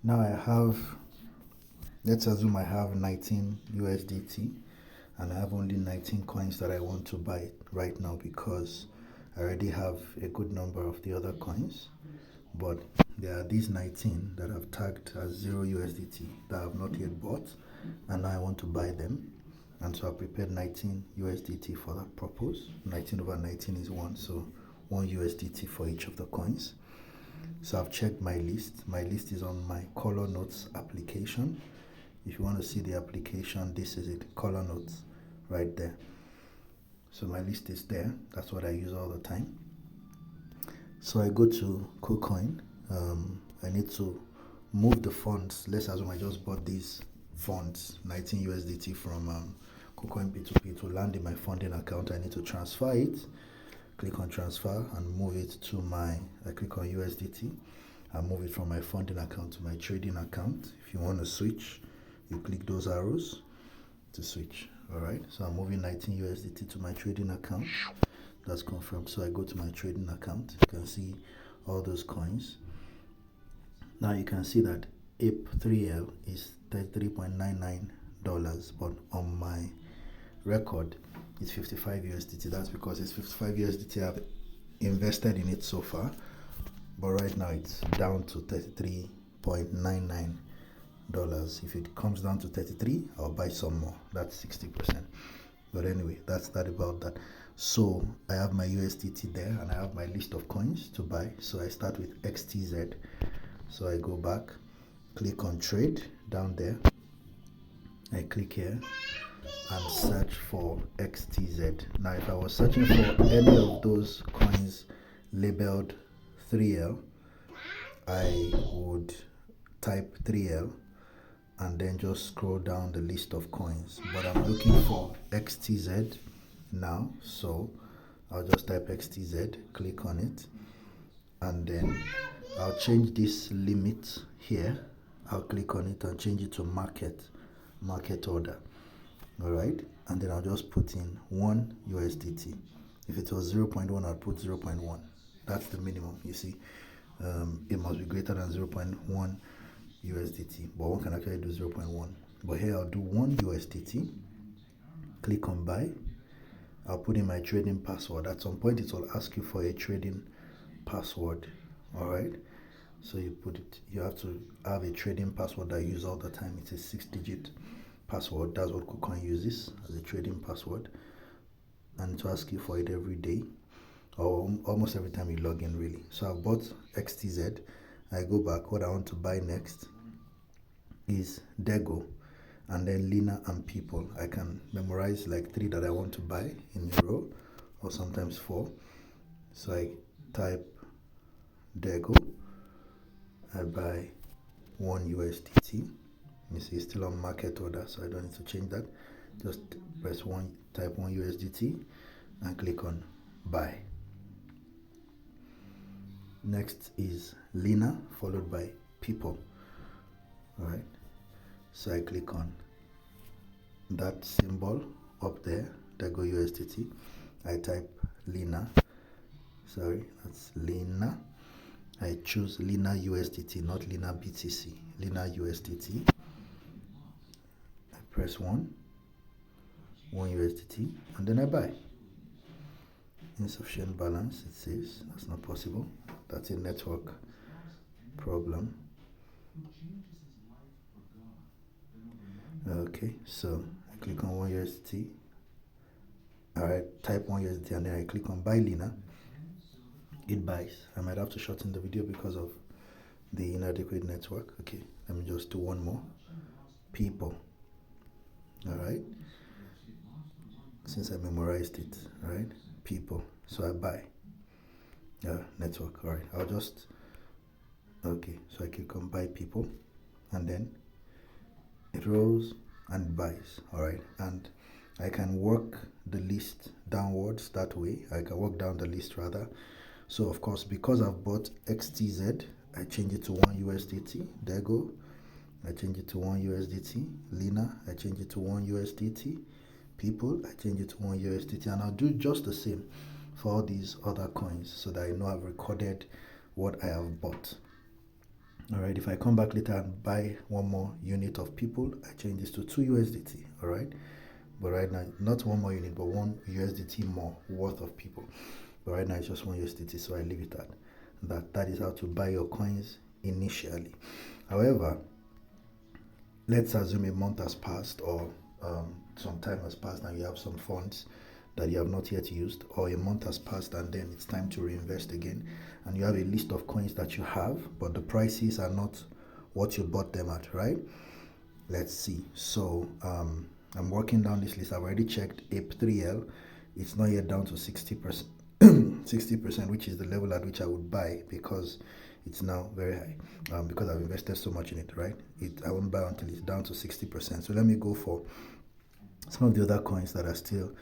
Now I have, let's assume I have 19 USDT and I have only 19 coins that I want to buy right now because I already have a good number of the other coins. But there are these 19 that I've tagged as 0 USDT that I have not yet bought, and now I want to buy them. And so I prepared 19 USDT for that purpose. 19 over 19 is 1, so 1 USDT for each of the coins. So I've checked my list. My list is on my Color Notes application. If you want to see the application, this is it, Color Notes, right there. So my list is there. That's what I use all the time. So I go to KuCoin. I need to move the funds. Let's assume I just bought these funds, 19 USDT from KuCoin P2P to land in my funding account. I need to transfer it. Click on transfer and move it to I click on USDT and move it from my funding account to my trading account. If you want to switch, you click those arrows to switch. Alright, so I'm moving 19 USDT to my trading account. That's confirmed. So I go to my trading account. You can see all those coins. Now you can see that APE3L is $33.99, but on my record it's 55 USDT. That's because it's 55 USDT I've invested in it so far, but right now it's down to $33.99. If it comes down to 33, I'll buy some more. That's 60%. But anyway, that's that about that. So I have my USDT there and I have my list of coins to buy. So I start with XTZ. So I go back, click on trade down there. I click here and search for XTZ. Now if I was searching for any of those coins labeled 3L, I would type 3L and then just scroll down the list of coins. But I'm looking for XTZ now, so I'll just type XTZ, click on it, and then I'll change this limit here. I'll click on it and change it to market order. Alright, and then I'll just put in 1 USDT. If it was 0.1, I'll put 0.1. That's the minimum, you see. It must be greater than 0.1 USDT, but one can actually do 0.1. But here I'll do 1 USDT. Click on buy. I'll put in my trading password. At some point it will ask you for a trading password. Alright, so you put it, you have to have a trading password that you use all the time. It's a 6-digit password. That's what KuCoin uses as a trading password, and to ask you for it every day or almost every time you log in, really. So I've bought XTZ. I go back. What I want to buy next is Dego, and then Lina and People. I can memorize like 3 that I want to buy in a row, or sometimes 4. So I type Dego. I buy 1 USDT. You see, it's still on market order, so I don't need to change that. Just press 1, type 1 USDT, and click on buy. Next is Lina, followed by People. Alright, so I click on that symbol up there, Dego USDT. I type Lina, that's Lina. I choose Lina USDT, not Lina BTC, Lina USDT. I press 1 USDT, and then I buy. Insufficient balance, it says. That's not possible. That's a network problem. Okay, so I click on 1 USDT. Alright, type 1 USDT, and then I click on buy Lina. It buys. I might have to shorten the video because of the inadequate network. Okay, let me just do one more. People. Alright, since I memorized it. Alright, People. So I buy. Network. Alright, I'll just, okay, so I click on buy People, and then it rolls and buys. Alright, and I can work the list downwards that way. I can work down the list rather. So of course, because I've bought XTZ, I change it to 1 USDT. Dego, I change it to 1 USDT. Lina, I change it to 1 USDT. People, I change it to 1 USDT. And I'll do just the same for all these other coins so that I know I've recorded what I have bought. All right, if I come back later and buy one more unit of people, I change this to 2 USDT. All right, but right now, not one more unit, but 1 USDT more worth of people. But right now, it's just 1 USDT, so I leave it at that. That is how to buy your coins initially. However, let's assume a month has passed, or some time has passed, and you have some funds that you have not yet used, or a month has passed and then it's time to reinvest again, and you have a list of coins that you have, but the prices are not what you bought them at, right? Let's see. So I'm working down this list. I've already checked APE3L. It's not yet down to 60%, 60%, which is the level at which I would buy, because it's now very high, because I've invested so much in it, right? I won't buy until it's down to 60%. So let me go for some of the other coins that are still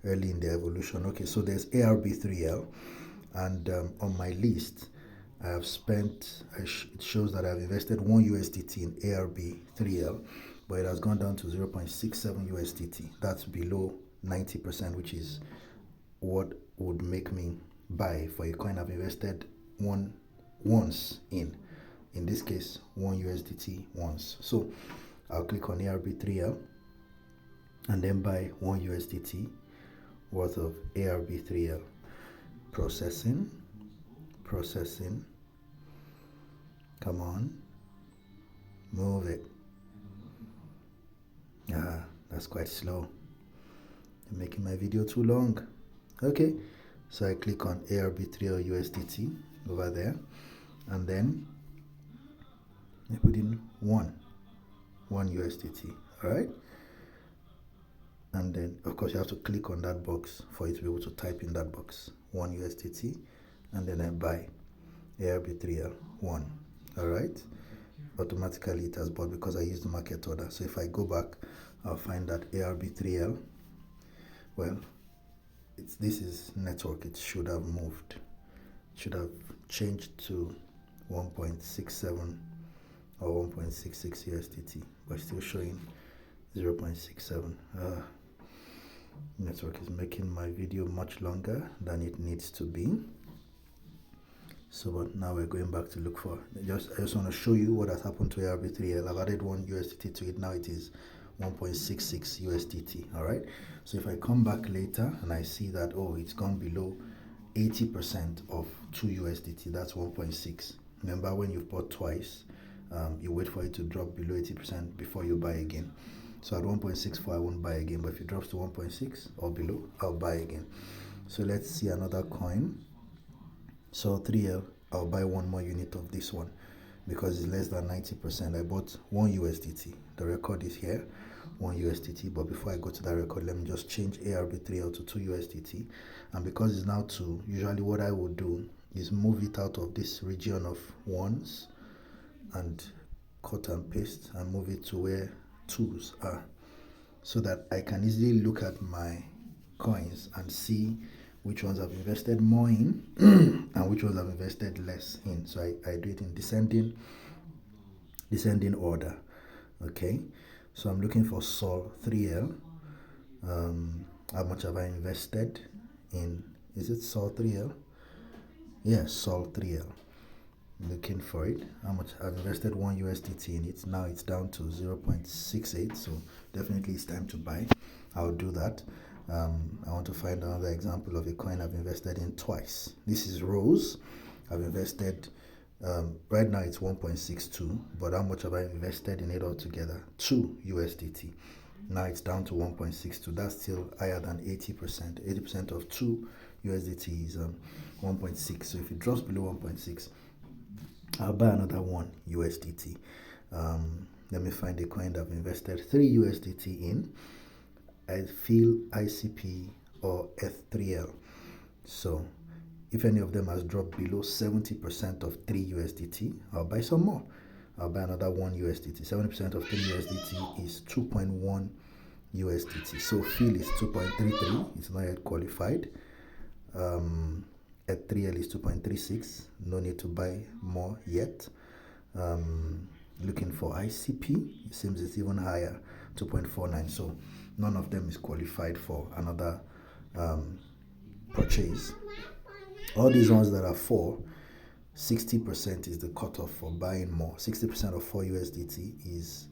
early in the evolution. Okay, so there's ARB3L, and on my list I have spent, it shows that I've invested 1 USDT in ARB3L, but it has gone down to 0.67 USDT. That's below 90%, which is what would make me buy for a coin I've invested once in this case 1 USDT once. So I'll click on ARB3L and then buy 1 USDT worth of ARB3L. Processing. Come on, move it. That's quite slow. I'm making my video too long. Okay, so I click on ARB3L USDT over there, and then I put in 1 USDT. All right, and then of course you have to click on that box for you to be able to type in that box, 1 USDT, and then I buy ARB3L 1. All right, automatically it has bought because I used the market order. So if I go back, I'll find that ARB3L, well, this is network. It should have moved, it should have changed to 1.67 or 1.66 USDT, but still showing 0.67. Network is making my video much longer than it needs to be. So but now we're going back to look for, I just want to show you what has happened to ARB3L. I've added 1 USDT to it. Now it is 1.66 USDT. All right, so if I come back later and I see that, oh, it's gone below 80% of 2 USDT, that's 1.6. Remember, when you've bought twice, you wait for it to drop below 80% before you buy again. So at 1.64 I won't buy again, but if it drops to 1.6 or below, I'll buy again. So let's see another coin. So 3L, I'll buy 1 more unit of this one because it's less than 90%. I bought 1 USDT. The record is here, 1 USDT. But before I go to that record, let me just change ARB3L to 2 USDT. And because it's now 2, usually what I would do is move it out of this region of ones and cut and paste and move it to where 2s are, so that I can easily look at my coins and see which ones I've invested more in and which ones I've invested less in. So I do it in descending order. Okay, so I'm looking for Sol3L. How much have I invested in? Is it Sol3L? Yes, Sol3L. Looking for it. How much I've invested 1 USDT in it. Now it's down to 0.68, so definitely it's time to buy. I'll do that. I want to find another example of a coin I've invested in twice. This is Rose. I've invested, right now it's 1.62, but how much have I invested in it altogether? 2 USDT. Now it's down to 1.62. That's still higher than 80%. 80% of 2 USDT is 1.6. So if it drops below 1.6, I'll buy another 1 USDT. Let me find a coin that I've invested 3 USDT in. I feel ICP or F3L. So if any of them has dropped below 70% of 3 USDT, I'll buy some more. I'll buy another 1 USDT. 70% of 3 USDT is 2.1 USDT. So feel is 2.33. It's not yet qualified. F3L is 2.36. No need to buy more yet. Looking for ICP. It seems it's even higher, 2.49. So none of them is qualified for another purchase. All these ones that are 4, 60% is the cutoff for buying more. 60% of 4 USDT is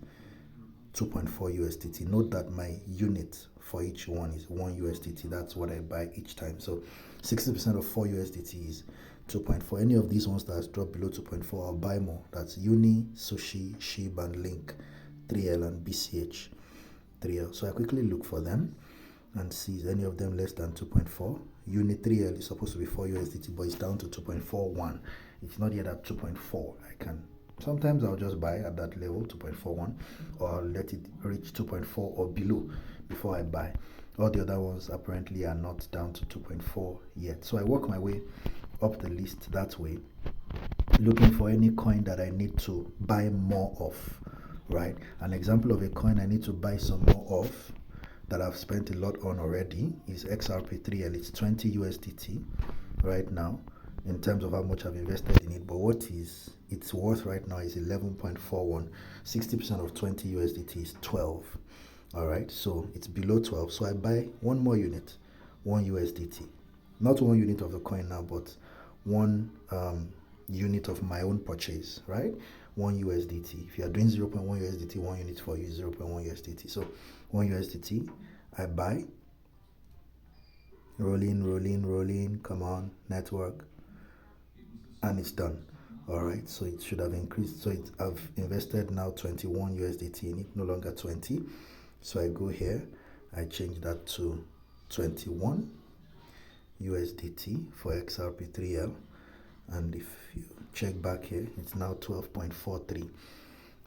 2.4 USDT. Note that my unit for each one is 1 USDT. That's what I buy each time. So 60% of 4 USDT is 2.4. Any of these ones that has dropped below 2.4, I'll buy more. That's Uni, Sushi, SHIB, and Link, 3L, and BCH, 3L. So I quickly look for them and see is any of them less than 2.4. Uni 3L is supposed to be 4 USDT, but it's down to 2.41. It's not yet at 2.4. Sometimes I'll just buy at that level, 2.41, or I'll let it reach 2.4 or below before I buy. All the other ones apparently are not down to 2.4 yet. So I work my way up the list that way, looking for any coin that I need to buy more of, right? An example of a coin I need to buy some more of that I've spent a lot on already is XRP3L. It's 20 USDT right now in terms of how much I've invested in it, but what is its worth right now is 11.41. 60% of 20 USDT is 12. All right, so it's below 12. So I buy one more unit, 1 USDT. Not 1 unit of the coin now, but 1 unit of my own purchase, right? 1 USDT. If you are doing 0.1 USDT, 1 unit for you is 0.1 USDT. So 1 USDT, I buy. Rolling. Come on, network. And it's done. All right, so it should have increased. So I've invested now 21 USDT in it, no longer 20. So I go here, I change that to 21 USDT for XRP3L, and if you check back here, it's now 12.43,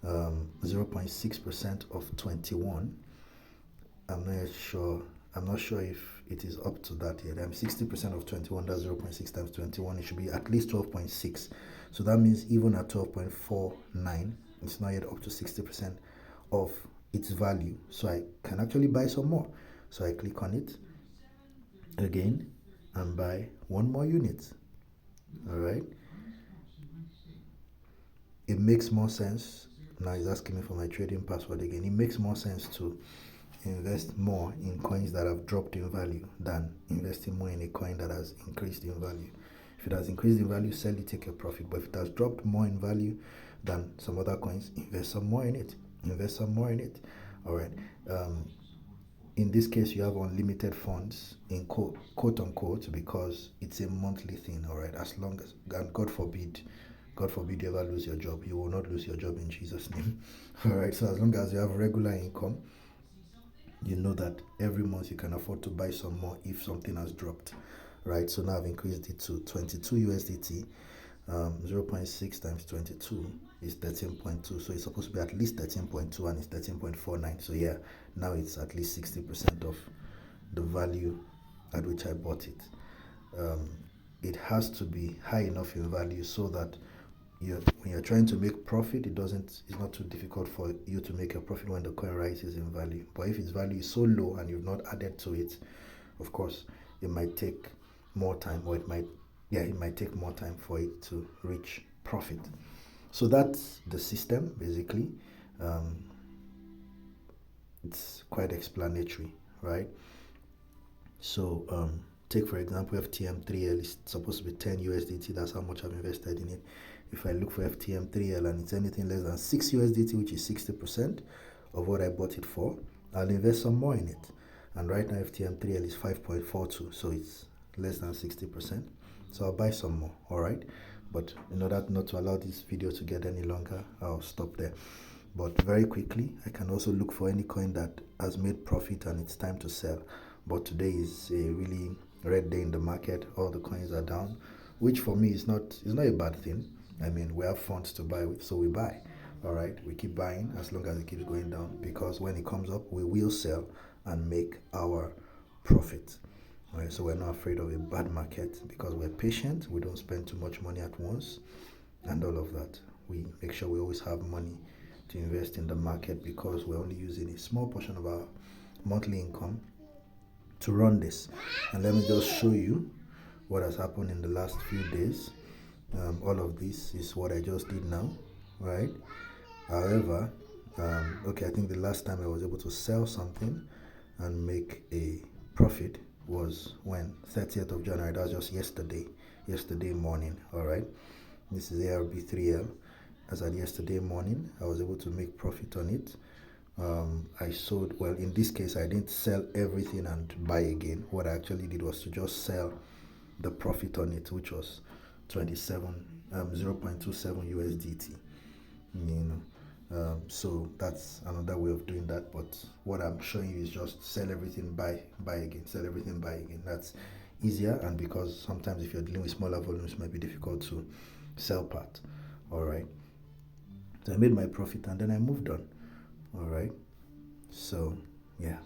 0.6% of 21. I'm not sure if it is up to that yet. 60% of 21, that's 0.6 times 21. It should be at least 12.6. So that means even at 12.49, it's not yet up to 60% of its value. So I can actually buy some more. So I click on it again and buy 1 more unit. All right. It makes more sense. Now it's asking me for my trading password again. It makes more sense to invest more in coins that have dropped in value than investing more in a coin that has increased in value. If it has increased in value, sell it, take your profit. But if it has dropped more in value than some other coins, invest some more in it. All right. In this case, you have unlimited funds in quote unquote, because it's a monthly thing. All right. As long as, and God forbid you ever lose your job. You will not lose your job in Jesus' name. All right. So as long as you have regular income, you know that every month you can afford to buy some more if something has dropped, right? So now I've increased it to 22 USDT. 0.6 times 22 is 13.2. So it's supposed to be at least 13.2 and it's 13.49. So yeah, now it's at least 60% of the value at which I bought it. It has to be high enough in value so that when you're trying to make profit, it's not too difficult for you to make a profit when the coin rises in value. But if its value is so low and you've not added to it, of course, it might take more time, or it might take more time for it to reach profit. So that's the system, basically. It's quite explanatory, right? So take for example FTM3L is supposed to be 10 USDT. That's how much I've invested in it. If I look for FTM3L and it's anything less than 6 USDT, which is 60% of what I bought it for, I'll invest some more in it. And right now FTM3L is 5.42, so it's less than 60%. So I'll buy some more. All right, but in order not to allow this video to get any longer, I'll stop there. But very quickly, I can also look for any coin that has made profit and it's time to sell. But today is a really red day in the market. All the coins are down, which for me is not a bad thing. I mean, we have funds to buy with, so we buy. All right, we keep buying as long as it keeps going down, because when it comes up, we will sell and make our profit. All right, so we're not afraid of a bad market because we're patient. We don't spend too much money at once and all of that. We make sure we always have money to invest in the market because we're only using a small portion of our monthly income to run this. And let me just show you what has happened in the last few days. All of this is what I just did now, right? However, okay, I think the last time I was able to sell something and make a profit was when 30th of January. That was just yesterday morning. All right, This is ARB3L. As at yesterday morning, I was able to make profit on it. I sold, well, in this case, I didn't sell everything and buy again. What I actually did was to just sell the profit on it, which was 0.27 USDT. So that's another way of doing that. But what I'm showing you is just sell everything, buy again, sell everything, buy again. That's easier, and because sometimes if you're dealing with smaller volumes, it might be difficult to sell part. All right. So I made my profit and then I moved on. All right. So yeah.